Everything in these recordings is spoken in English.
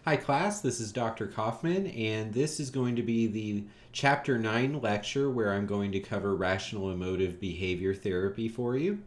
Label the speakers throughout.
Speaker 1: Hi class, this is Dr. Kaufman, and this is going to be the Chapter 9 lecture where I'm going to cover rational emotive behavior therapy for you.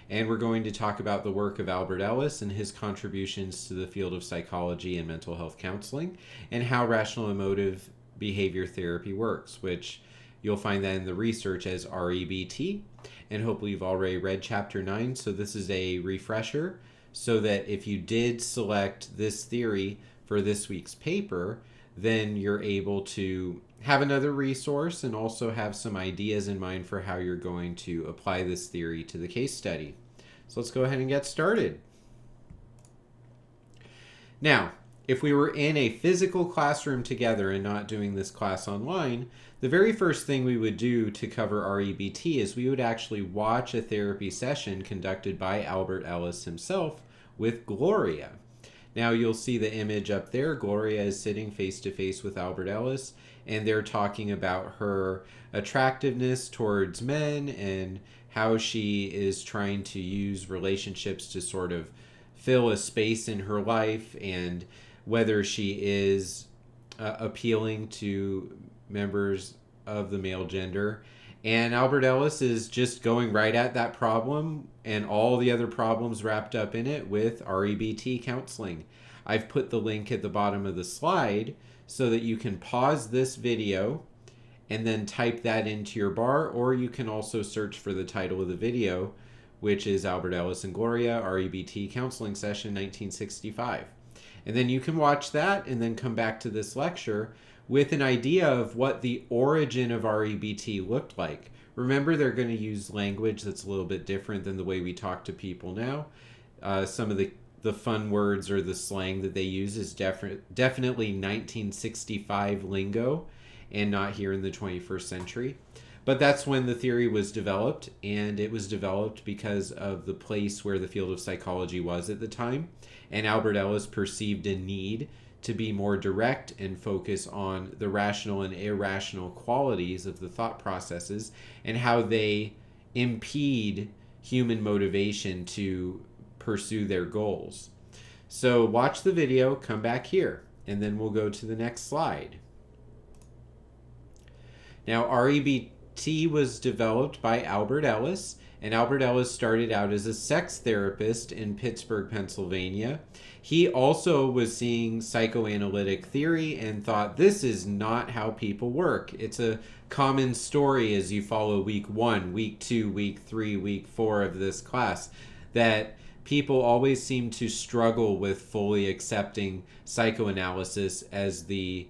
Speaker 1: And we're going to talk about the work of Albert Ellis and his contributions to the field of psychology and mental health counseling, and how rational emotive behavior therapy works, which you'll find that in the research as REBT. And hopefully you've already read Chapter 9, so this is a refresher, so that if you did select this theory for this week's paper, then you're able to have another resource and also have some ideas in mind for how you're going to apply this theory to the case study. So let's go ahead and get started. Now, if we were in a physical classroom together and not doing this class online, the very first thing we would do to cover REBT is we would actually watch a therapy session conducted by Albert Ellis himself with Gloria. Now you'll see the image up there. Gloria is sitting face to face with Albert Ellis, and they're talking about her attractiveness towards men and how she is trying to use relationships to sort of fill a space in her life, and whether she is appealing to members of the male gender. And Albert Ellis is just going right at that problem and all the other problems wrapped up in it with REBT counseling. I've put the link at the bottom of the slide so that you can pause this video and then type that into your bar, or you can also search for the title of the video, which is Albert Ellis and Gloria, REBT Counseling Session 1965. And then you can watch that and then come back to this lecture with an idea of what the origin of REBT looked like. Remember, they're going to use language that's a little bit different than the way we talk to people now. Some of the fun words or the slang that they use is definitely 1965 lingo and not here in the 21st century. But that's when the theory was developed, and it was developed because of the place where the field of psychology was at the time. And Albert Ellis perceived a need to be more direct and focus on the rational and irrational qualities of the thought processes and how they impede human motivation to pursue their goals. So watch the video, come back here, and then we'll go to the next slide. Now, REBT was developed by Albert Ellis, and Albert Ellis started out as a sex therapist in Pittsburgh, Pennsylvania. He also was seeing psychoanalytic theory and thought this is not how people work. It's a common story as you follow week 1, week 2, week 3, week 4 of this class, that people always seem to struggle with fully accepting psychoanalysis as the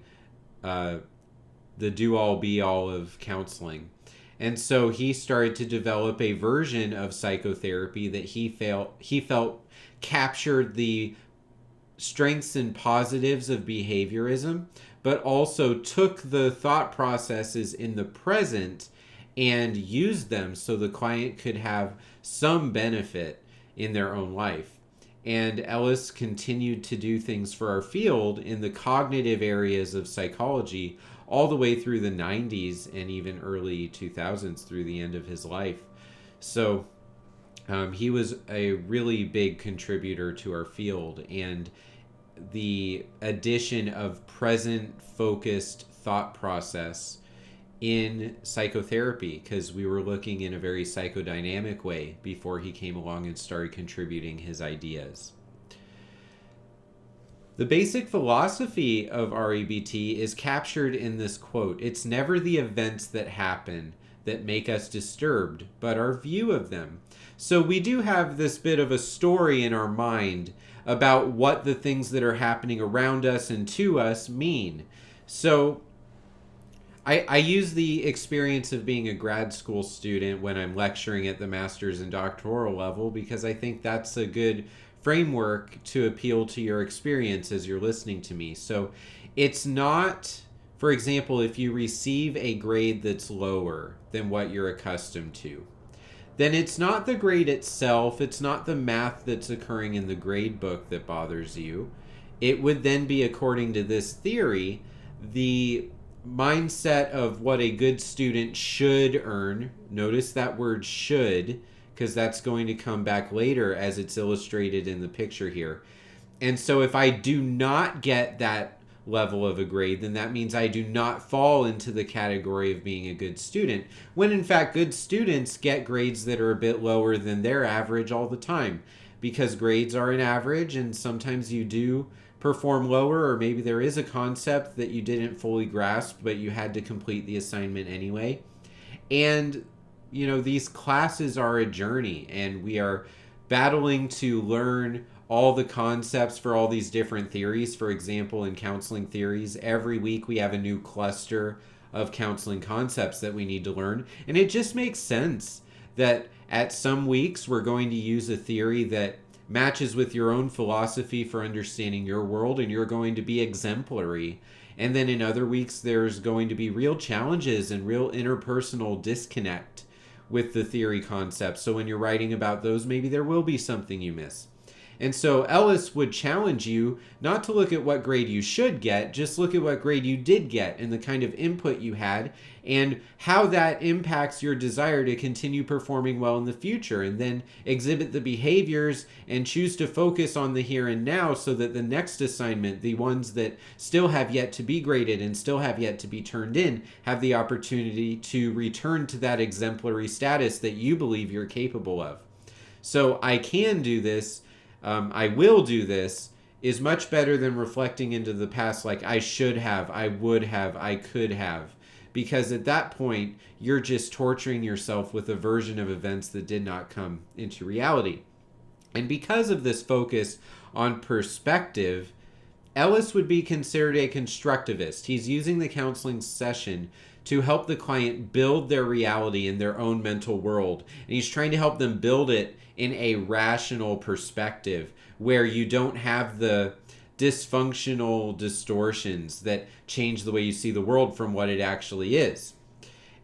Speaker 1: do-all be-all of counseling. And so he started to develop a version of psychotherapy that he felt captured the strengths and positives of behaviorism, but also took the thought processes in the present and used them so the client could have some benefit in their own life. And Ellis continued to do things for our field in the cognitive areas of psychology all the way through the 90s and even early 2000s through the end of his life. So he was a really big contributor to our field, and the addition of present-focused thought process in psychotherapy, because we were looking in a very psychodynamic way before he came along and started contributing his ideas. The basic philosophy of REBT is captured in this quote: "It's never the events that happen that make us disturbed, but our view of them." So we do have this bit of a story in our mind about what the things that are happening around us and to us mean. So I use the experience of being a grad school student when I'm lecturing at the master's and doctoral level, because I think that's a good framework to appeal to your experience as you're listening to me. So it's not, for example, if you receive a grade that's lower than what you're accustomed to, then it's not the grade itself, it's not the math that's occurring in the grade book that bothers you. It would then be, according to this theory, the mindset of what a good student should earn. Notice that word should, because that's going to come back later as it's illustrated in the picture here. And so if I do not get that level of a grade, then that means I do not fall into the category of being a good student, when in fact good students get grades that are a bit lower than their average all the time, because grades are an average, and sometimes you do perform lower, or maybe there is a concept that you didn't fully grasp but you had to complete the assignment anyway. And these classes are a journey, and we are battling to learn all the concepts for all these different theories. For example, in counseling theories, every week we have a new cluster of counseling concepts that we need to learn. And it just makes sense that at some weeks we're going to use a theory that matches with your own philosophy for understanding your world, and you're going to be exemplary. And then in other weeks, there's going to be real challenges and real interpersonal disconnect with the theory concepts. So when you're writing about those, maybe there will be something you miss. And so Ellis would challenge you not to look at what grade you should get, just look at what grade you did get and the kind of input you had and how that impacts your desire to continue performing well in the future, and then exhibit the behaviors and choose to focus on the here and now so that the next assignment, the ones that still have yet to be graded and still have yet to be turned in, have the opportunity to return to that exemplary status that you believe you're capable of. So I can do this. I will do this is much better than reflecting into the past like I should have, I would have, I could have. Because at that point, you're just torturing yourself with a version of events that did not come into reality. And because of this focus on perspective, Ellis would be considered a constructivist. He's using the counseling session to help the client build their reality in their own mental world. And he's trying to help them build it in a rational perspective where you don't have the dysfunctional distortions that change the way you see the world from what it actually is.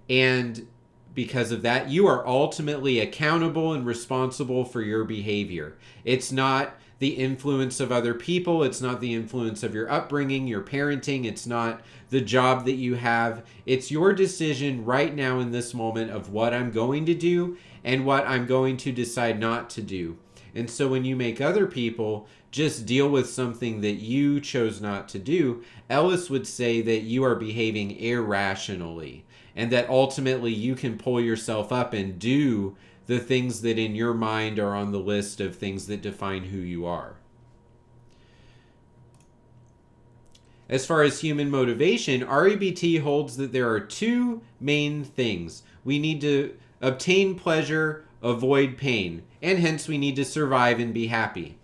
Speaker 1: And because of that, you are ultimately accountable and responsible for your behavior. It's not the influence of other people. It's not the influence of your upbringing, your parenting. It's not the job that you have. It's your decision right now in this moment of what I'm going to do and what I'm going to decide not to do. And so when you make other people just deal with something that you chose not to do, Ellis would say that you are behaving irrationally, and that ultimately you can pull yourself up and do the things that in your mind are on the list of things that define who you are. As far as human motivation, REBT holds that there are two main things. We need to obtain pleasure, avoid pain, and hence we need to survive and be happy.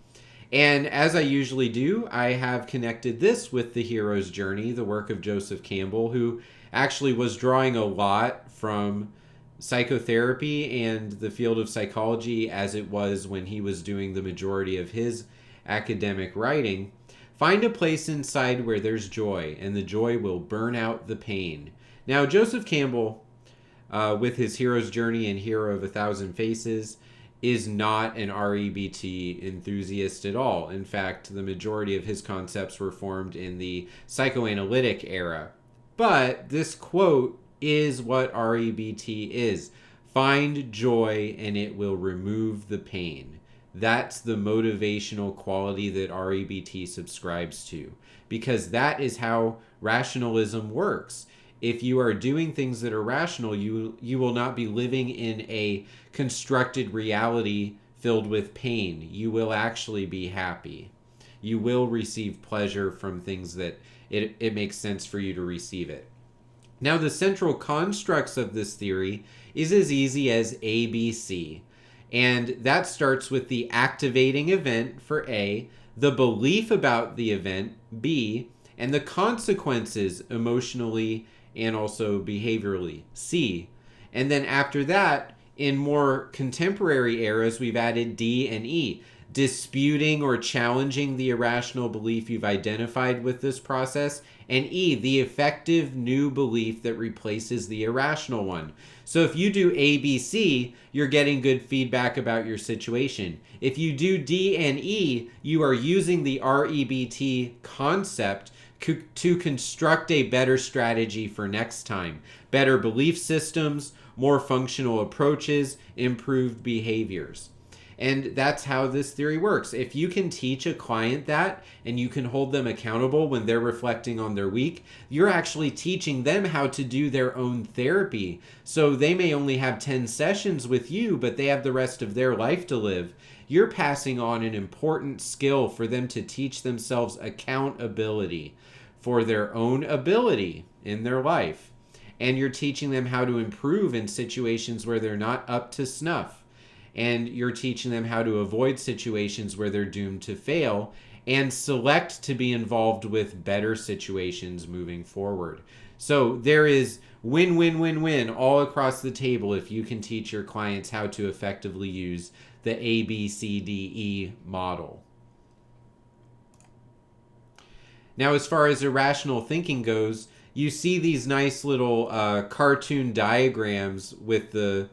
Speaker 1: And as I usually do, I have connected this with The Hero's Journey, the work of Joseph Campbell, who actually was drawing a lot from psychotherapy and the field of psychology as it was when he was doing the majority of his academic writing. Find a place inside where there's joy, and the joy will burn out the pain. Now, Joseph Campbell, with his Hero's Journey and Hero of 1,000 Faces, is not an REBT enthusiast at all. In fact, the majority of his concepts were formed in the psychoanalytic era. But this quote is what REBT is. Find joy and it will remove the pain. That's the motivational quality that REBT subscribes to, because that is how rationalism works. If you are doing things that are rational, you will not be living in a constructed reality filled with pain. You will actually be happy. You will receive pleasure from things that it makes sense for you to receive it. Now, the central constructs of this theory is as easy as ABC. And that starts with the activating event for A, the belief about the event, B, and the consequences emotionally and also behaviorally, C. And then after that, in more contemporary eras, we've added D and E, disputing or challenging the irrational belief you've identified with this process, and E, the effective new belief that replaces the irrational one. So if you do ABC, you're getting good feedback about your situation. If you do D and E, you are using the REBT concept to construct a better strategy for next time. Better belief systems, more functional approaches, improved behaviors. And that's how this theory works. If you can teach a client that and you can hold them accountable when they're reflecting on their week, you're actually teaching them how to do their own therapy. So they may only have 10 sessions with you, but they have the rest of their life to live. You're passing on an important skill for them to teach themselves accountability for their own ability in their life. And you're teaching them how to improve in situations where they're not up to snuff. And you're teaching them how to avoid situations where they're doomed to fail and select to be involved with better situations moving forward. So there is win, win, win, win all across the table if you can teach your clients how to effectively use the ABCDE model. Now, as far as irrational thinking goes, you see these nice little cartoon diagrams with the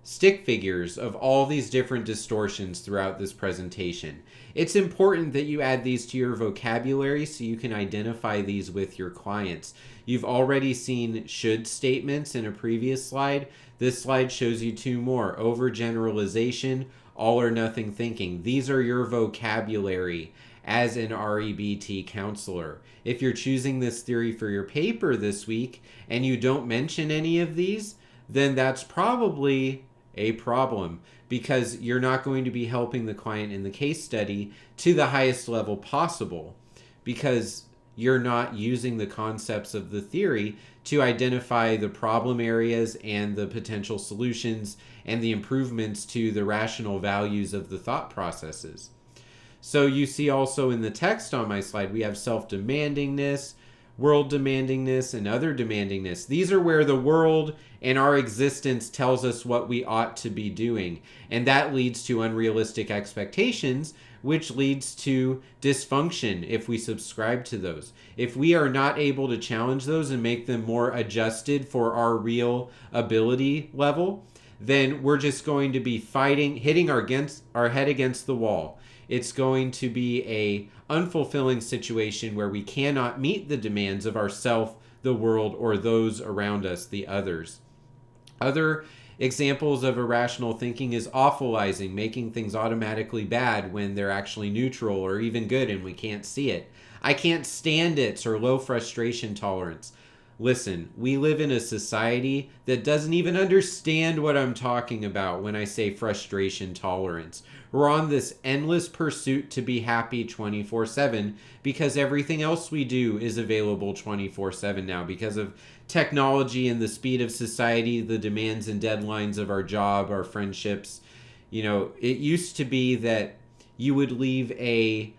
Speaker 1: stick figures of all these different distortions throughout this presentation. It's important that you add these to your vocabulary so you can identify these with your clients. You've already seen should statements in a previous slide. This slide shows you two more: overgeneralization, all or nothing thinking. These are your vocabulary as an REBT counselor. If you're choosing this theory for your paper this week and you don't mention any of these, then that's probably a problem, because you're not going to be helping the client in the case study to the highest level possible, because you're not using the concepts of the theory to identify the problem areas and the potential solutions and the improvements to the rational values of the thought processes. So you see also in the text on my slide, we have self-demandingness, world demandingness, and other demandingness. These are where the world and our existence tells us what we ought to be doing. And that leads to unrealistic expectations, which leads to dysfunction if we subscribe to those. If we are not able to challenge those and make them more adjusted for our real ability level, then we're just going to be fighting, hitting our head against the wall. It's going to be a unfulfilling situation where we cannot meet the demands of ourself, the world, or those around us, the others. Other examples of irrational thinking is awfulizing, making things automatically bad when they're actually neutral or even good and we can't see it. I can't stand it, or low frustration tolerance. Listen, we live in a society that doesn't even understand what I'm talking about when I say frustration tolerance. We're on this endless pursuit to be happy 24/7 because everything else we do is available 24/7 now because of technology and the speed of society, the demands and deadlines of our job, our friendships. You know, it used to be that you would leave a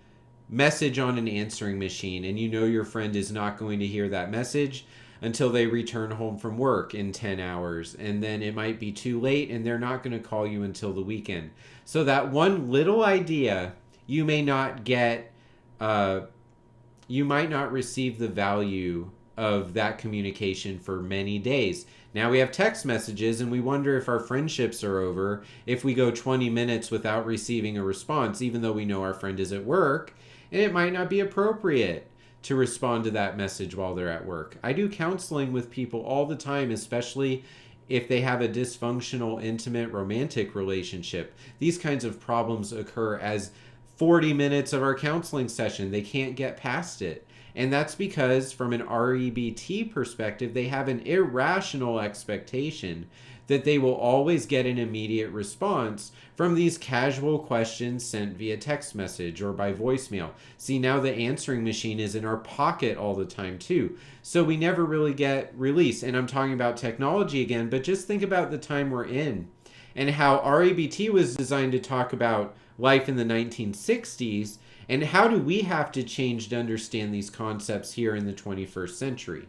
Speaker 1: message on an answering machine and you know your friend is not going to hear that message until they return home from work in 10 hours. And then it might be too late and they're not going to call you until the weekend. So that one little idea, you may not get, you might not receive the value of that communication for many days. Now we have text messages and we wonder if our friendships are over if we go 20 minutes without receiving a response, even though we know our friend is at work, and it might not be appropriate to respond to that message while they're at work. I do counseling with people all the time, especially if they have a dysfunctional, intimate, romantic relationship. These kinds of problems occur as 40 minutes of our counseling session. They can't get past it. And that's because from an REBT perspective, they have an irrational expectation that they will always get an immediate response from these casual questions sent via text message or by voicemail. See, now the answering machine is in our pocket all the time too. So we never really get release. And I'm talking about technology again, but just think about the time we're in and how REBT was designed to talk about life in the 1960s, and how do we have to change to understand these concepts here in the 21st century.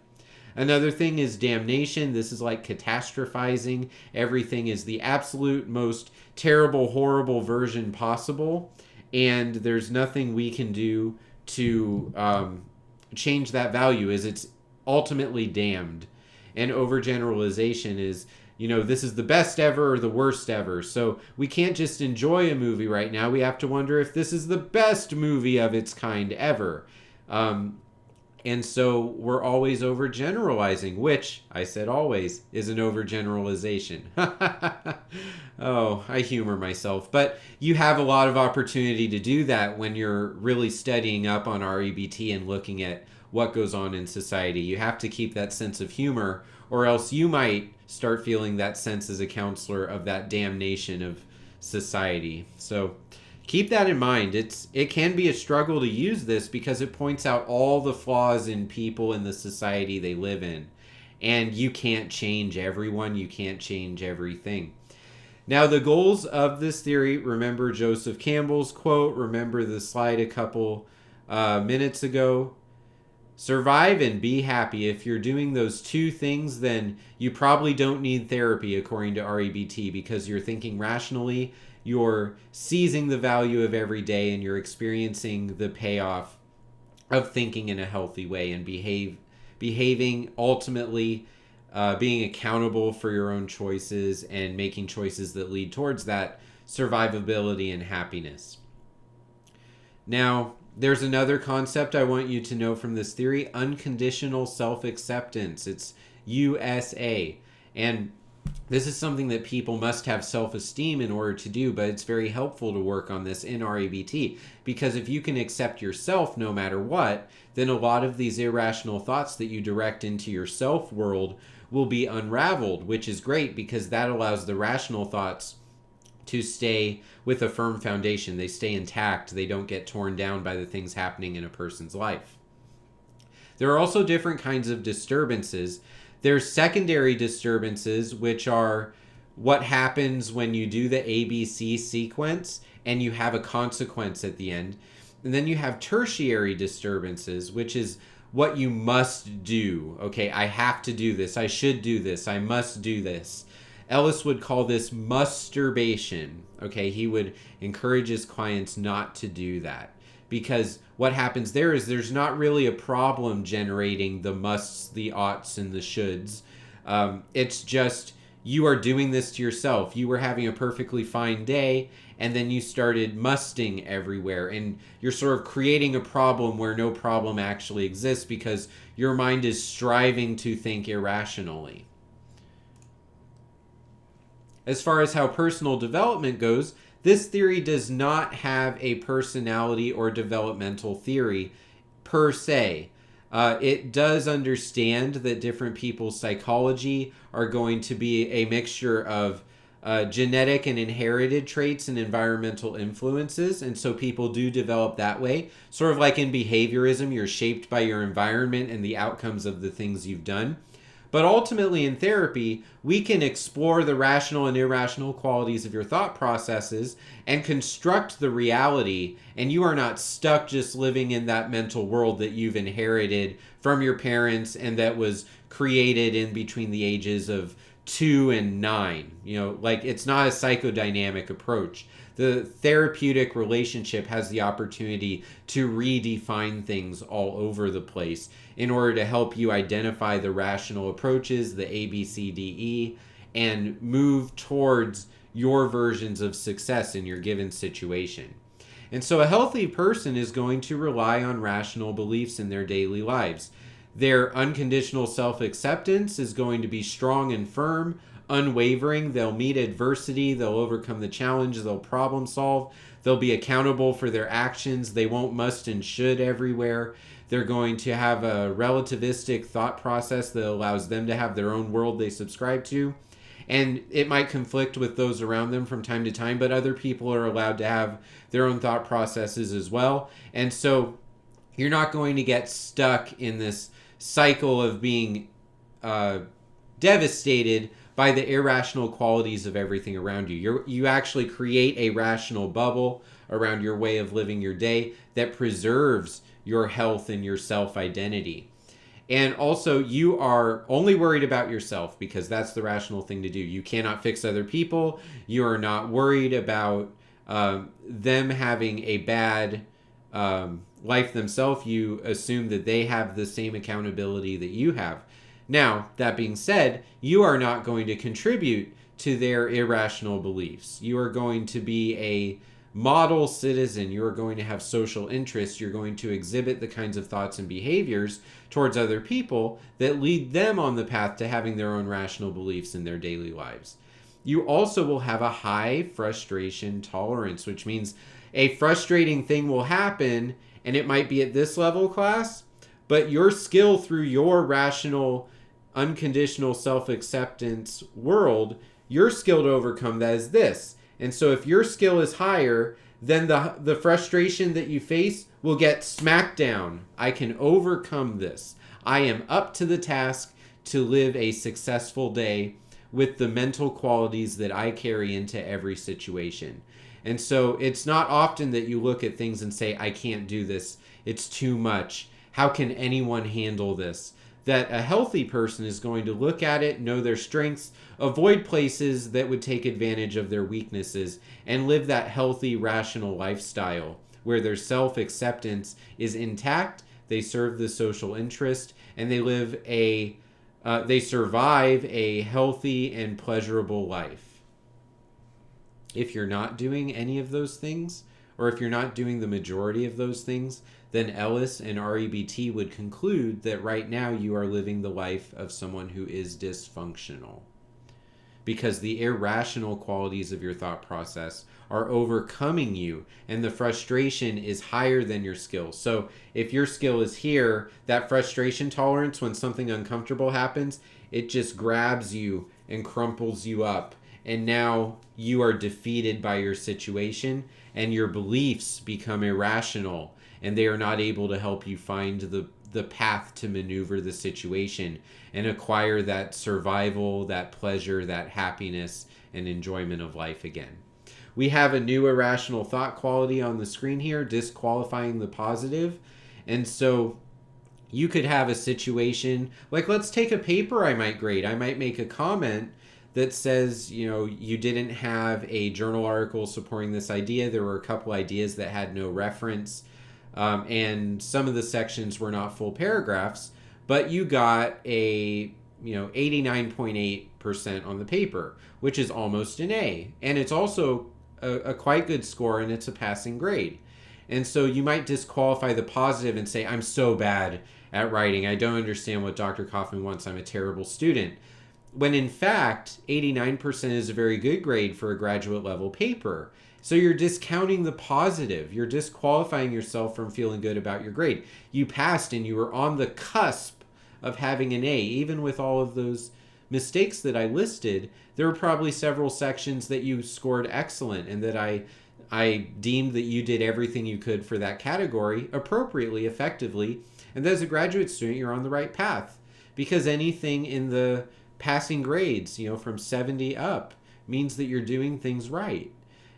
Speaker 1: Another thing is damnation. This is like catastrophizing. Everything is the absolute most terrible, horrible version possible, and there's nothing we can do to change that value, as it's ultimately damned. And overgeneralization is, you know, this is the best ever or the worst ever. So we can't just enjoy a movie right now. We have to wonder if this is the best movie of its kind ever. And so we're always overgeneralizing, which I said always is an overgeneralization. Oh, I humor myself. But you have a lot of opportunity to do that when you're really studying up on REBT and looking at what goes on in society. You have to keep that sense of humor, or else you might start feeling that sense as a counselor of that damnation of society. So keep that in mind. It can be a struggle to use this because it points out all the flaws in people in the society they live in. And you can't change everyone, you can't change everything. Now, the goals of this theory, remember Joseph Campbell's quote, remember the slide a couple minutes ago. Survive and be happy. If you're doing those two things, then you probably don't need therapy, according to REBT, because you're thinking rationally, you're seizing the value of every day, and you're experiencing the payoff of thinking in a healthy way and behaving ultimately, being accountable for your own choices and making choices that lead towards that survivability and happiness. Now, there's another concept I want you to know from this theory: unconditional self-acceptance. It's USA. And this is something that people must have self-esteem in order to do, but it's very helpful to work on this in REBT, because if you can accept yourself no matter what, then a lot of these irrational thoughts that you direct into your self-world will be unraveled, which is great because that allows the rational thoughts to stay with a firm foundation. They stay intact. They don't get torn down by the things happening in a person's life. There are also different kinds of disturbances. There's secondary disturbances, which are what happens when you do the ABC sequence and you have a consequence at the end. And then you have tertiary disturbances, which is what you must do. Okay, I have to do this. I should do this. I must do this. Ellis would call this masturbation. Okay, he would encourage his clients not to do that, because what happens there is there's not really a problem generating the musts, the oughts, and the shoulds. It's just you are doing this to yourself. You were having a perfectly fine day, and then you started musting everywhere, and you're sort of creating a problem where no problem actually exists because your mind is striving to think irrationally. As far as how personal development goes, this theory does not have a personality or developmental theory per se. It does understand that different people's psychology are going to be a mixture of genetic and inherited traits and environmental influences, and so people do develop that way. Sort of like in behaviorism, you're shaped by your environment and the outcomes of the things you've done. But ultimately in therapy, we can explore the rational and irrational qualities of your thought processes and construct the reality, and you are not stuck just living in that mental world that you've inherited from your parents and that was created in between the ages of 2 and 9. You know, like, it's not a psychodynamic approach. The therapeutic relationship has the opportunity to redefine things all over the place in order to help you identify the rational approaches, the A, B, C, D, E, and move towards your versions of success in your given situation. And so a healthy person is going to rely on rational beliefs in their daily lives. Their unconditional self-acceptance is going to be strong and firm, unwavering. They'll meet adversity. They'll overcome the challenge. They'll problem solve. They'll be accountable for their actions. They won't must and should everywhere. They're going to have a relativistic thought process that allows them to have their own world they subscribe to. And it might conflict with those around them from time to time, but other people are allowed to have their own thought processes as well. And so you're not going to get stuck in this cycle of being devastated by the irrational qualities of everything around you. You actually create a rational bubble around your way of living your day that preserves your health and your self-identity. And also, you are only worried about yourself because that's the rational thing to do. You cannot fix other people. You are not worried about them having a bad life themselves. You assume that they have the same accountability that you have. Now, that being said, you are not going to contribute to their irrational beliefs. You are going to be model citizen. You're going to have social interests. You're going to exhibit the kinds of thoughts and behaviors towards other people that lead them on the path to having their own rational beliefs in their daily lives. You also will have a high frustration tolerance, which means a frustrating thing will happen, and it might be at this level class, but your skill through your rational, unconditional self-acceptance world, your skill to overcome that is this. And so if your skill is higher, then the frustration that you face will get smacked down. I can overcome this. I am up to the task to live a successful day with the mental qualities that I carry into every situation. And so it's not often that you look at things and say, I can't do this. It's too much. How can anyone handle this? That a healthy person is going to look at it, know their strengths, avoid places that would take advantage of their weaknesses, and live that healthy, rational lifestyle where their self-acceptance is intact, they serve the social interest, and they survive a healthy and pleasurable life. If you're not doing any of those things, or if you're not doing the majority of those things, then Ellis and REBT would conclude that right now you are living the life of someone who is dysfunctional. Because the irrational qualities of your thought process are overcoming you, and the frustration is higher than your skill. So if your skill is here, that frustration tolerance, when something uncomfortable happens, it just grabs you and crumples you up. And now you are defeated by your situation, and your beliefs become irrational, and they are not able to help you find the path to maneuver the situation and acquire that survival, that pleasure, that happiness, and enjoyment of life again. We have a new irrational thought quality on the screen here, disqualifying the positive. And so you could have a situation, like let's take a paper I might grade. I might make a comment that says, you didn't have a journal article supporting this idea. There were a couple ideas that had no reference. And some of the sections were not full paragraphs, but you got a 89.8% on the paper, which is almost an A. And it's also a quite good score, and it's a passing grade. And so you might disqualify the positive and say, I'm so bad at writing. I don't understand what Dr. Kaufman wants. I'm a terrible student. When in fact, 89% is a very good grade for a graduate level paper. So you're discounting the positive. You're disqualifying yourself from feeling good about your grade. You passed and you were on the cusp of having an A. Even with all of those mistakes that I listed, there were probably several sections that you scored excellent and that I deemed that you did everything you could for that category appropriately, effectively. And as a graduate student, you're on the right path, because anything in the passing grades, from 70 up, means that you're doing things right.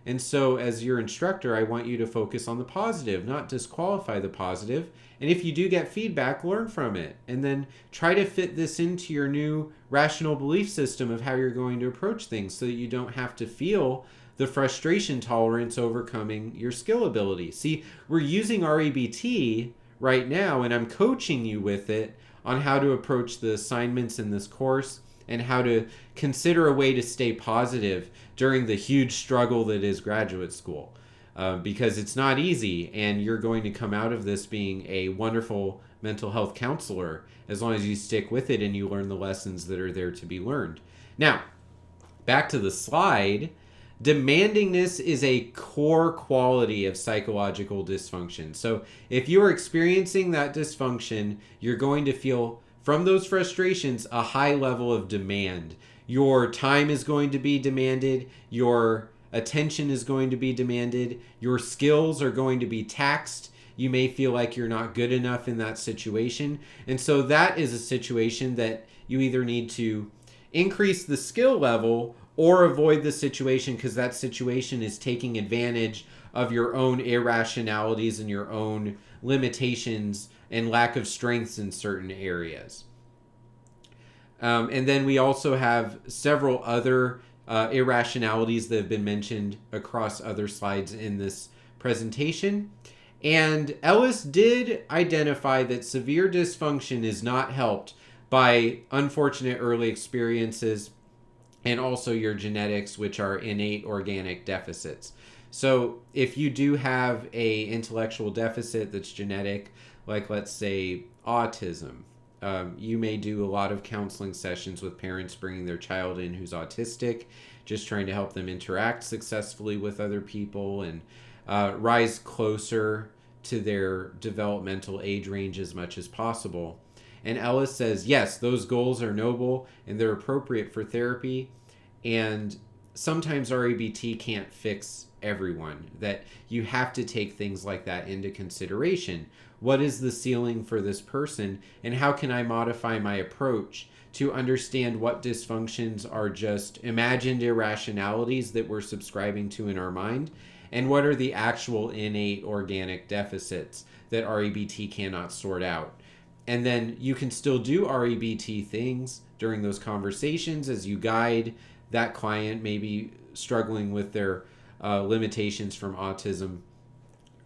Speaker 1: And so as your instructor, I want you to focus on the positive, not disqualify the positive. And if you do get feedback, learn from it. And then try to fit this into your new rational belief system of how you're going to approach things so that you don't have to feel the frustration tolerance overcoming your skill ability. See, we're using REBT right now, and I'm coaching you with it on how to approach the assignments in this course and how to consider a way to stay positive during the huge struggle that is graduate school. Because it's not easy, and you're going to come out of this being a wonderful mental health counselor as long as you stick with it and you learn the lessons that are there to be learned. Now, back to the slide. Demandingness is a core quality of psychological dysfunction. So if you are experiencing that dysfunction, you're going to feel from those frustrations a high level of demand. Your time is going to be demanded. Your attention is going to be demanded. Your skills are going to be taxed. You may feel like you're not good enough in that situation. And so that is a situation that you either need to increase the skill level or avoid the situation, because that situation is taking advantage of your own irrationalities and your own limitations and lack of strengths in certain areas. And then we also have several other irrationalities that have been mentioned across other slides in this presentation. And Ellis did identify that severe dysfunction is not helped by unfortunate early experiences and also your genetics, which are innate organic deficits. So if you do have a intellectual deficit that's genetic, like let's say autism, you may do a lot of counseling sessions with parents bringing their child in who's autistic, just trying to help them interact successfully with other people and rise closer to their developmental age range as much as possible. And Ellis says, yes, those goals are noble and they're appropriate for therapy. And sometimes REBT can't fix everyone, that you have to take things like that into consideration. What is the ceiling for this person, and how can I modify my approach to understand what dysfunctions are just imagined irrationalities that we're subscribing to in our mind, and what are the actual innate organic deficits that REBT cannot sort out. And then you can still do REBT things during those conversations as you guide that client, maybe struggling with their limitations from autism.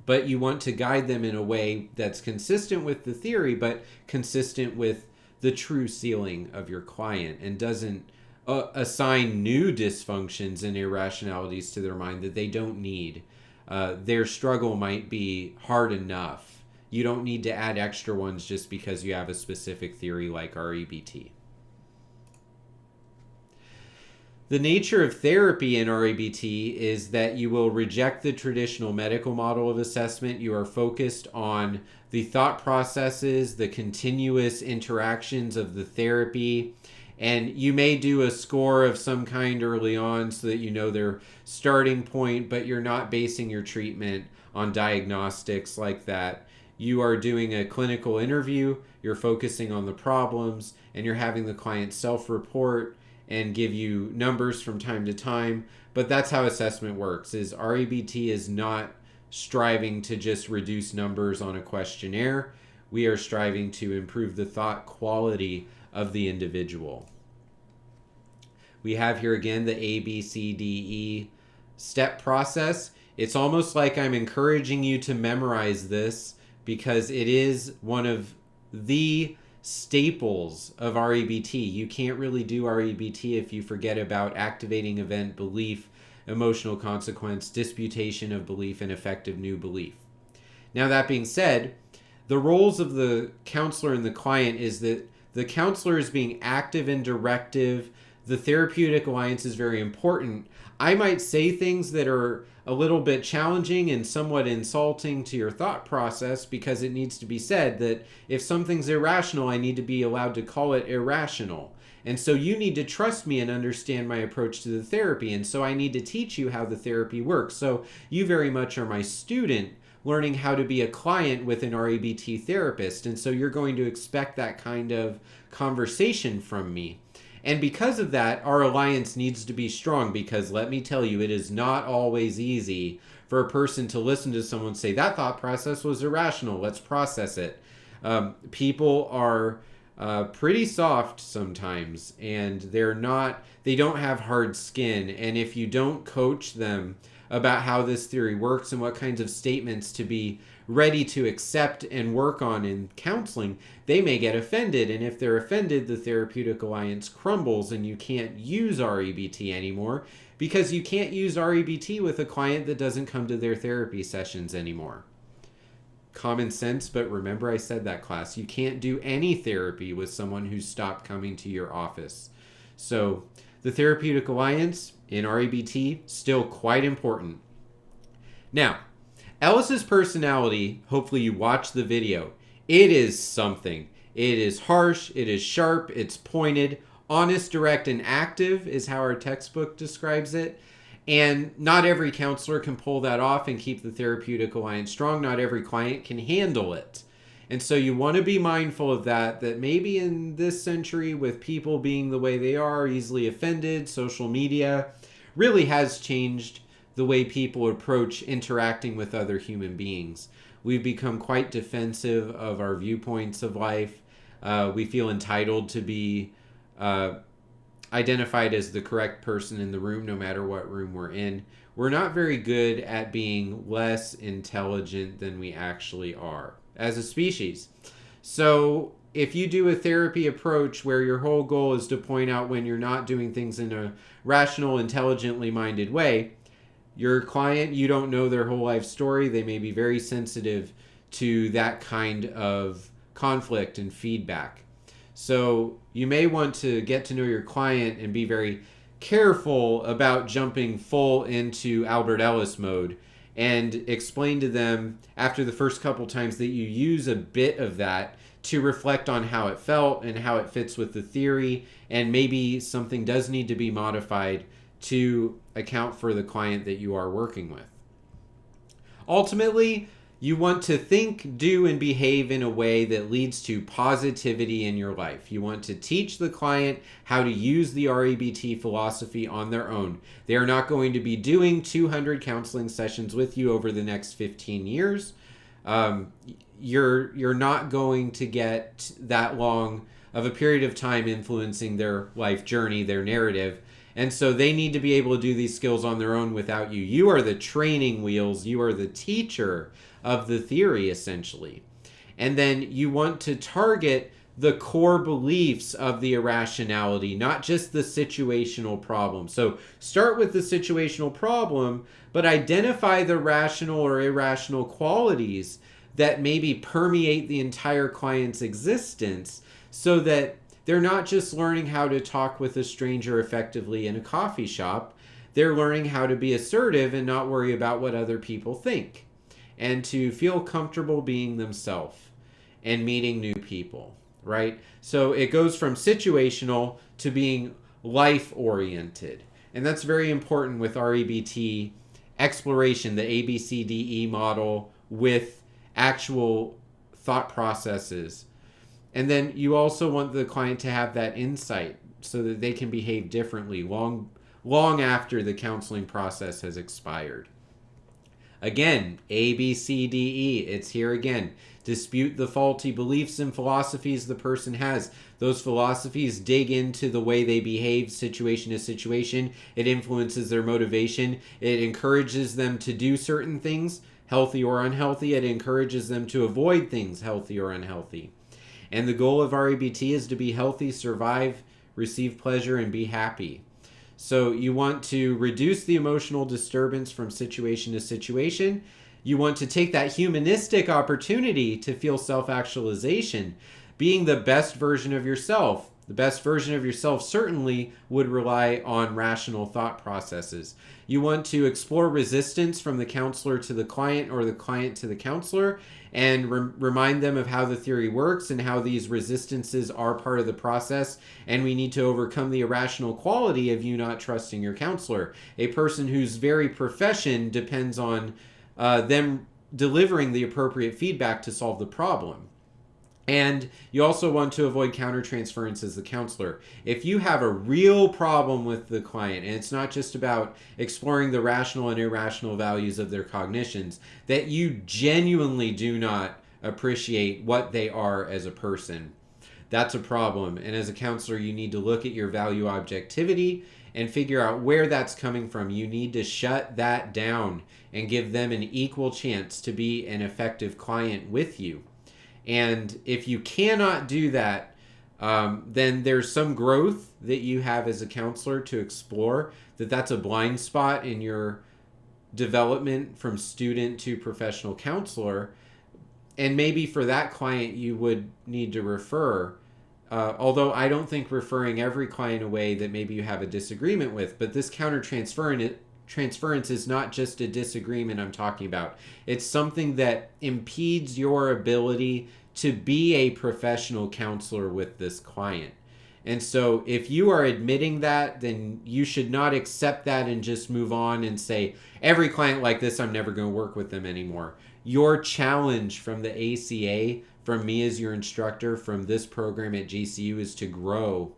Speaker 1: But you want to guide them in a way that's consistent with the theory, but consistent with the true ceiling of your client, and doesn't assign new dysfunctions and irrationalities to their mind that they don't need. Their struggle might be hard enough. You don't need to add extra ones just because you have a specific theory like REBT. The nature of therapy in REBT is that you will reject the traditional medical model of assessment. You are focused on the thought processes, the continuous interactions of the therapy, and you may do a score of some kind early on so that you know their starting point, but you're not basing your treatment on diagnostics like that. You are doing a clinical interview, you're focusing on the problems, and you're having the client self-report and give you numbers from time to time. But that's how assessment works, is REBT is not striving to just reduce numbers on a questionnaire. We are striving to improve the thought quality of the individual. We have here again the ABCDE step process. It's almost like I'm encouraging you to memorize this because it is one of the staples of REBT. You can't really do REBT if you forget about activating event, belief, emotional consequence, disputation of belief, and effective new belief. Now, that being said, the roles of the counselor and the client is that the counselor is being active and directive. The therapeutic alliance is very important. I might say things that are a little bit challenging and somewhat insulting to your thought process because it needs to be said that if something's irrational, I need to be allowed to call it irrational. And so you need to trust me and understand my approach to the therapy. And so I need to teach you how the therapy works. So you very much are my student learning how to be a client with an REBT therapist. And so you're going to expect that kind of conversation from me. And because of that, our alliance needs to be strong, because let me tell you, it is not always easy for a person to listen to someone say, that thought process was irrational, let's process it. People are pretty soft sometimes, and they don't have hard skin. And if you don't coach them about how this theory works and what kinds of statements to be ready to accept and work on in counseling, they may get offended. And if they're offended, the therapeutic alliance crumbles and you can't use REBT anymore, because you can't use REBT with a client that doesn't come to their therapy sessions anymore. Common sense, but remember I said that, class. You can't do any therapy with someone who's stopped coming to your office. So the therapeutic alliance in REBT, still quite important. Now, Ellis's personality, hopefully you watched the video, it is something. It is harsh, it is sharp, it's pointed, honest, direct, and active is how our textbook describes it. And not every counselor can pull that off and keep the therapeutic alliance strong. Not every client can handle it. And so you want to be mindful of that maybe in this century, with people being the way they are, easily offended, social media really has changed the way people approach interacting with other human beings. We've become quite defensive of our viewpoints of life. We feel entitled to be identified as the correct person in the room, no matter what room we're in. We're not very good at being less intelligent than we actually are as a species. So if you do a therapy approach where your whole goal is to point out when you're not doing things in a rational, intelligently minded way, Your client, you don't know their whole life story. They may be very sensitive to that kind of conflict and feedback. So you may want to get to know your client and be very careful about jumping full into Albert Ellis mode, and explain to them after the first couple times that you use a bit of that to reflect on how it felt and how it fits with the theory, and maybe something does need to be modified to account for the client that you are working with. Ultimately, you want to think, do, and behave in a way that leads to positivity in your life. You want to teach the client how to use the REBT philosophy on their own. They are not going to be doing 200 counseling sessions with you over the next 15 years. You're not going to get that long of a period of time influencing their life journey, their narrative. And so they need to be able to do these skills on their own without you. You are the training wheels. You are the teacher of the theory, essentially. And then you want to target the core beliefs of the irrationality, not just the situational problem. So start with the situational problem, but identify the rational or irrational qualities that maybe permeate the entire client's existence, so that they're not just learning how to talk with a stranger effectively in a coffee shop. They're learning how to be assertive and not worry about what other people think, and to feel comfortable being themselves and meeting new people, right? So it goes from situational to being life-oriented. And that's very important with REBT exploration, the ABCDE model with actual thought processes. And then you also want the client to have that insight so that they can behave differently long after the counseling process has expired. Again, ABCDE, it's here again. Dispute the faulty beliefs and philosophies the person has. Those philosophies dig into the way they behave situation to situation. It influences their motivation. It encourages them to do certain things, healthy or unhealthy. It encourages them to avoid things, healthy or unhealthy. And the goal of REBT is to be healthy, survive, receive pleasure, and be happy. So you want to reduce the emotional disturbance from situation to situation. You want to take that humanistic opportunity to feel self-actualization, being the best version of yourself. The best version of yourself certainly would rely on rational thought processes. You want to explore resistance from the counselor to the client or the client to the counselor, and remind them of how the theory works and how these resistances are part of the process. And we need to overcome the irrational quality of you not trusting your counselor. A person whose very profession depends on them delivering the appropriate feedback to solve the problem. And you also want to avoid countertransference as the counselor. If you have a real problem with the client, and it's not just about exploring the rational and irrational values of their cognitions, that you genuinely do not appreciate what they are as a person, that's a problem. And as a counselor, you need to look at your value objectivity and figure out where that's coming from. You need to shut that down and give them an equal chance to be an effective client with you. And if you cannot do that, then there's some growth that you have as a counselor to explore, that's a blind spot in your development from student to professional counselor. And maybe for that client, you would need to refer, although I don't think referring every client away that maybe you have a disagreement with, but this countertransference is not just a disagreement I'm talking about. It's something that impedes your ability to be a professional counselor with this client. And so if you are admitting that, then you should not accept that and just move on and say, every client like this, I'm never going to work with them anymore. Your challenge from the ACA, from me as your instructor, from this program at GCU, is to grow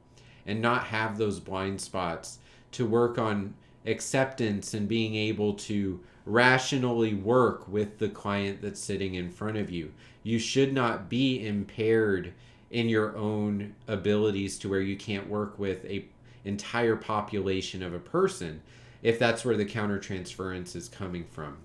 Speaker 1: and not have those blind spots, to work on acceptance and being able to rationally work with the client that's sitting in front of you. You should not be impaired in your own abilities to where you can't work with a entire population of a person, if that's where the countertransference is coming from.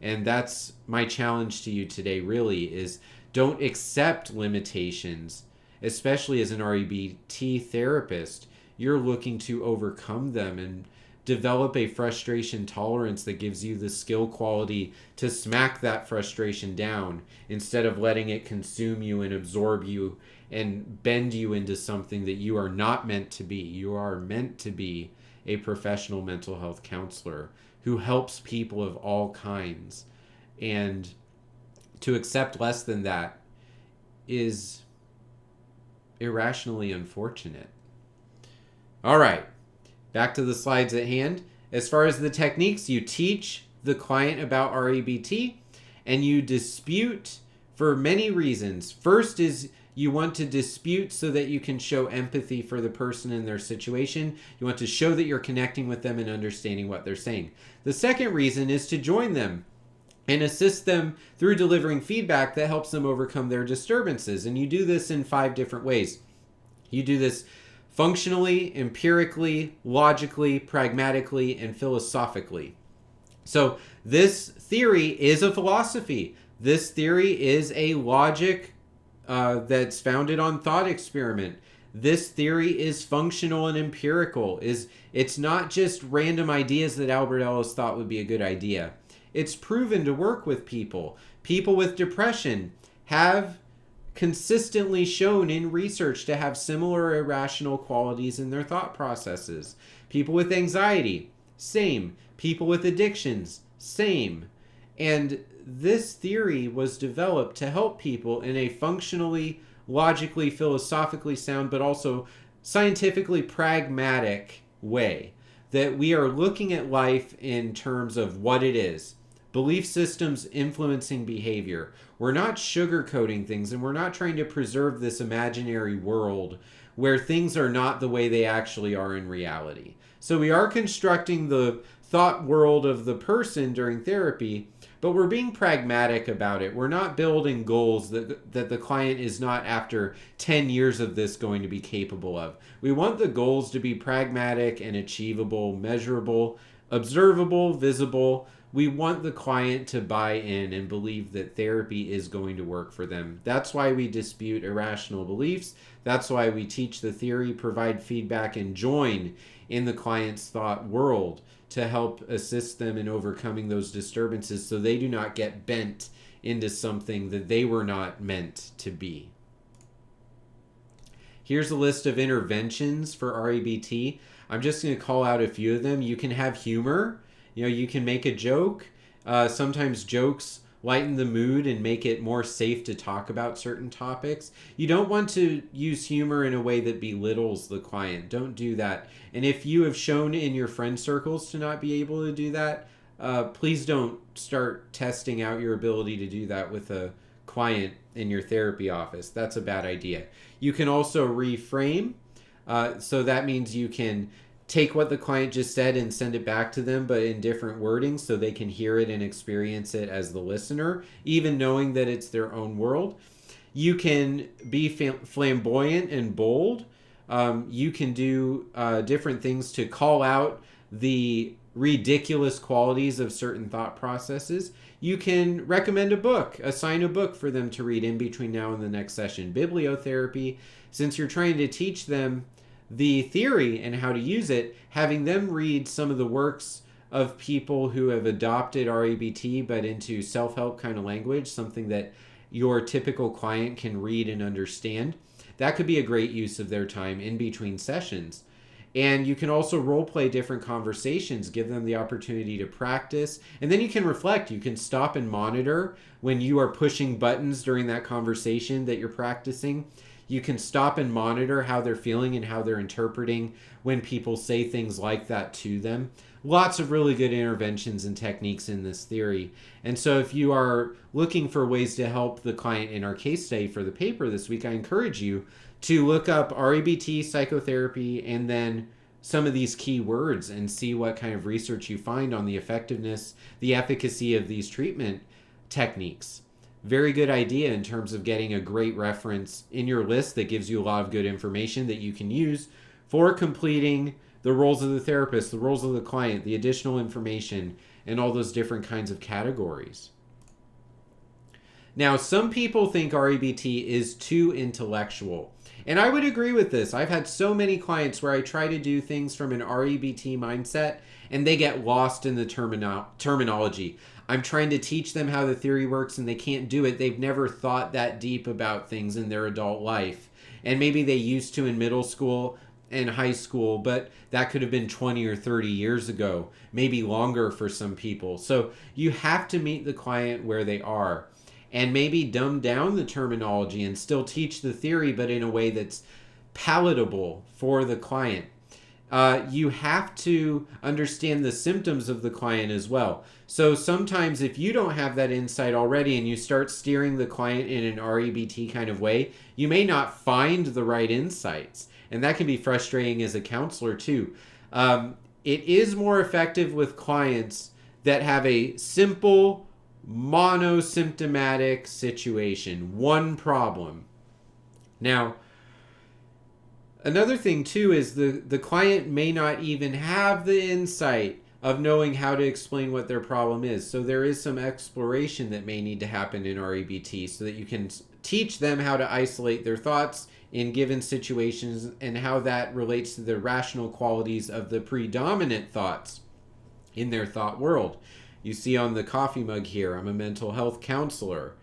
Speaker 1: And that's my challenge to you today, really, is don't accept limitations, especially as an REBT therapist. You're looking to overcome them and develop a frustration tolerance that gives you the skill quality to smack that frustration down instead of letting it consume you and absorb you and bend you into something that you are not meant to be. You are meant to be a professional mental health counselor who helps people of all kinds. And to accept less than that is irrationally unfortunate. All right, back to the slides at hand. As far as the techniques, you teach the client about REBT and you dispute for many reasons. First is you want to dispute so that you can show empathy for the person in their situation. You want to show that you're connecting with them and understanding what they're saying. The second reason is to join them and assist them through delivering feedback that helps them overcome their disturbances. And you do this in 5 different ways. You do this functionally, empirically, logically, pragmatically, and philosophically. So this theory is a philosophy. This theory is a logic that's founded on thought experiment. This theory is functional and empirical. It's not just random ideas that Albert Ellis thought would be a good idea. It's proven to work with people. People with depression have consistently shown in research to have similar irrational qualities in their thought processes. People with anxiety, same. People with addictions, same. And this theory was developed to help people in a functionally, logically, philosophically sound, but also scientifically pragmatic way. That we are looking at life in terms of what it is. Belief systems influencing behavior. We're not sugarcoating things, and we're not trying to preserve this imaginary world where things are not the way they actually are in reality. So we are constructing the thought world of the person during therapy, but we're being pragmatic about it. We're not building goals that the client is not, after 10 years of this, going to be capable of. We want the goals to be pragmatic and achievable, measurable, observable, visible. We want the client to buy in and believe that therapy is going to work for them. That's why we dispute irrational beliefs. That's why we teach the theory, provide feedback, and join in the client's thought world to help assist them in overcoming those disturbances so they do not get bent into something that they were not meant to be. Here's a list of interventions for REBT. I'm just going to call out a few of them. You can have humor. You can make a joke. Sometimes jokes lighten the mood and make it more safe to talk about certain topics. You don't want to use humor in a way that belittles the client. Don't do that. And if you have shown in your friend circles to not be able to do that, please don't start testing out your ability to do that with a client in your therapy office. That's a bad idea. You can also reframe. So that means you can take what the client just said and send it back to them, but in different wording so they can hear it and experience it as the listener, even knowing that it's their own world. You can be flamboyant and bold. You can do different things to call out the ridiculous qualities of certain thought processes. You can recommend a book, assign a book for them to read in between now and the next session. Bibliotherapy, since you're trying to teach them the theory and how to use it, having them read some of the works of people who have adopted REBT but into self-help kind of language, something that your typical client can read and understand. That could be a great use of their time in between sessions. And you can also role play different conversations, give them the opportunity to practice, and then you can reflect. You can stop and monitor when you are pushing buttons during that conversation that you're practicing. You can stop and monitor how they're feeling and how they're interpreting when people say things like that to them. Lots of really good interventions and techniques in this theory. And so if you are looking for ways to help the client in our case study for the paper this week, I encourage you to look up REBT, psychotherapy, and then some of these key words and see what kind of research you find on the effectiveness, the efficacy of these treatment techniques. Very good idea in terms of getting a great reference in your list that gives you a lot of good information that you can use for completing the roles of the therapist, the roles of the client, the additional information, and all those different kinds of categories. Now, some people think REBT is too intellectual. And I would agree with this. I've had so many clients where I try to do things from an REBT mindset and they get lost in the terminology. I'm trying to teach them how the theory works and they can't do it. They've never thought that deep about things in their adult life. And maybe they used to in middle school and high school, but that could have been 20 or 30 years ago, maybe longer for some people. So you have to meet the client where they are and maybe dumb down the terminology and still teach the theory, but in a way that's palatable for the client. You have to understand the symptoms of the client as well. So sometimes if you don't have that insight already and you start steering the client in an REBT kind of way, you may not find the right insights. And that can be frustrating as a counselor too. It is more effective with clients that have a simple monosymptomatic situation, one problem. Now, another thing too is the client may not even have the insight of knowing how to explain what their problem is. So there is some exploration that may need to happen in REBT so that you can teach them how to isolate their thoughts in given situations and how that relates to the rational qualities of the predominant thoughts in their thought world. You see on the coffee mug here, I'm a mental health counselor,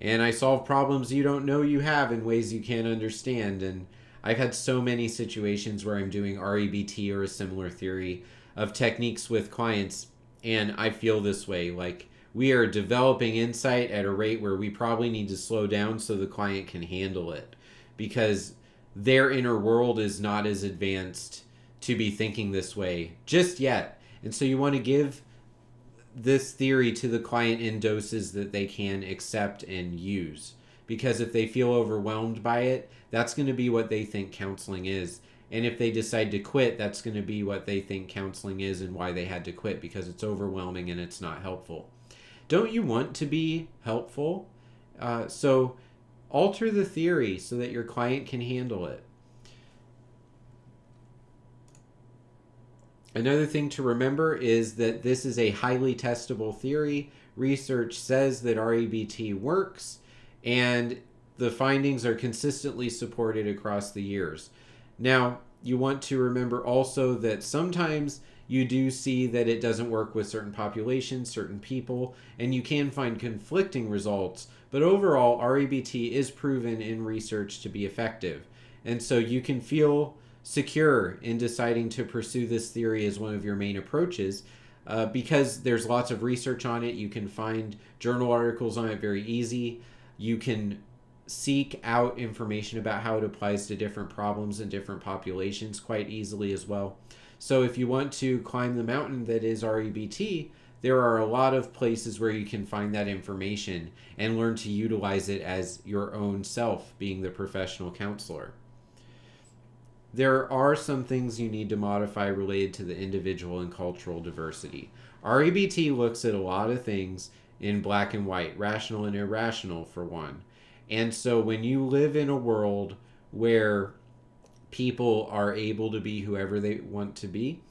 Speaker 1: and I solve problems you don't know you have in ways you can't understand. And I've had so many situations where I'm doing REBT or a similar theory of techniques with clients, and I feel this way, like we are developing insight at a rate where we probably need to slow down so the client can handle it, because their inner world is not as advanced to be thinking this way just yet. And so you want to give this theory to the client in doses that they can accept and use, because if they feel overwhelmed by it, that's going to be what they think counseling is. And if they decide to quit, that's going to be what they think counseling is and why they had to quit, because it's overwhelming and it's not helpful. Don't you want to be helpful? So alter the theory so that your client can handle it. Another thing to remember is that this is a highly testable theory. Research says that REBT works, and the findings are consistently supported across the years. Now, you want to remember also that sometimes you do see that it doesn't work with certain populations, certain people, and you can find conflicting results. But overall, REBT is proven in research to be effective. And so you can feel secure in deciding to pursue this theory as one of your main approaches, because there's lots of research on it. You can find journal articles on it very easy. You can seek out information about how it applies to different problems and different populations quite easily as well. So if you want to climb the mountain that is REBT, there are a lot of places where you can find that information and learn to utilize it as your own self, being the professional counselor. There are some things you need to modify related to the individual and cultural diversity. REBT looks at a lot of things in black and white, rational and irrational for one. And so when you live in a world where people are able to be whoever they want to be,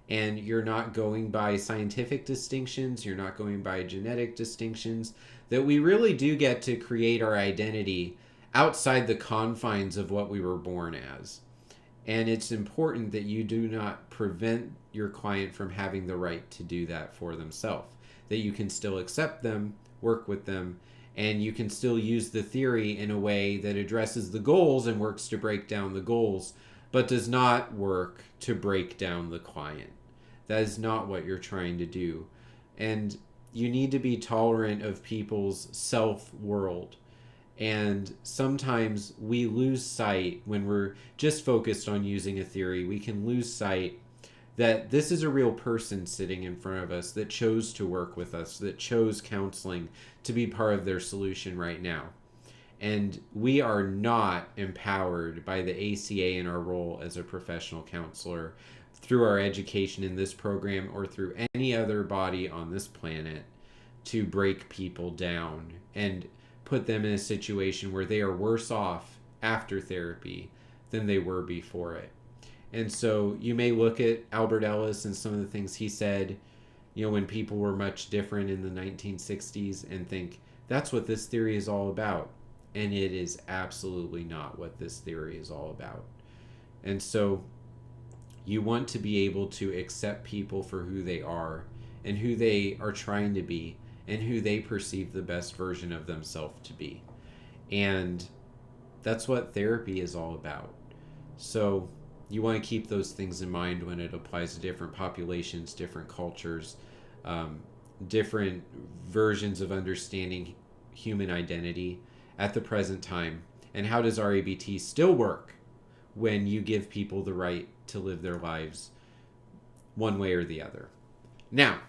Speaker 1: and you're not going by scientific distinctions, you're not going by genetic distinctions, that we really do get to create our identity outside the confines of what we were born as. And it's important that you do not prevent your client from having the right to do that for themselves, that you can still accept them, work with them, and you can still use the theory in a way that addresses the goals and works to break down the goals, but does not work to break down the client. That is not what you're trying to do. And you need to be tolerant of people's self-world. And sometimes we lose sight when we're just focused on using a theory. We can lose sight that this is a real person sitting in front of us that chose to work with us, that chose counseling to be part of their solution right now. And we are not empowered by the ACA in our role as a professional counselor through our education in this program or through any other body on this planet to break people down and put them in a situation where they are worse off after therapy than they were before it. And so you may look at Albert Ellis and some of the things he said, when people were much different in the 1960s, and think That's what this theory is all about. And it is absolutely not what this theory is all about. And so you want to be able to accept people for who they are and who they are trying to be and who they perceive the best version of themselves to be. And that's what therapy is all about. So you want to keep those things in mind when it applies to different populations, different cultures, different versions of understanding human identity at the present time. And how does REBT still work when you give people the right to live their lives one way or the other? Now,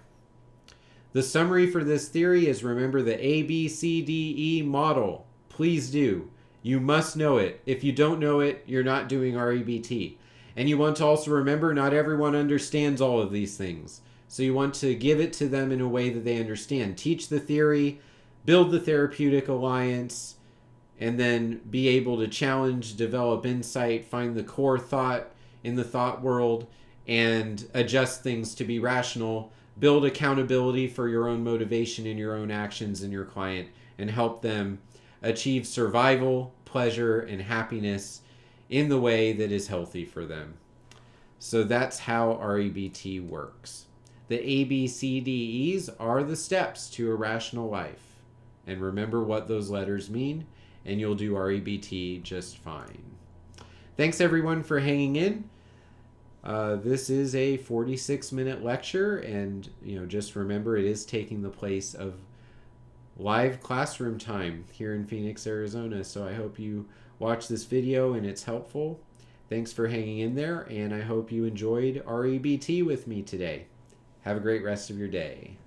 Speaker 1: the summary for this theory is, remember the ABCDE model. Please do. You must know it. If you don't know it, you're not doing REBT. And you want to also remember, not everyone understands all of these things. So you want to give it to them in a way that they understand. Teach the theory, build the therapeutic alliance, and then be able to challenge, develop insight, find the core thought in the thought world, and adjust things to be rational. Build accountability for your own motivation and your own actions in your client, and help them achieve survival, pleasure, and happiness in the way that is healthy for them. So that's how REBT works. The ABCDEs are the steps to a rational life. And remember what those letters mean, and you'll do REBT just fine. Thanks everyone for hanging in. This is a 46-minute lecture, and just remember, it is taking the place of live classroom time here in Phoenix, Arizona. So I hope you watch this video and it's helpful. Thanks for hanging in there, and I hope you enjoyed REBT with me today. Have a great rest of your day.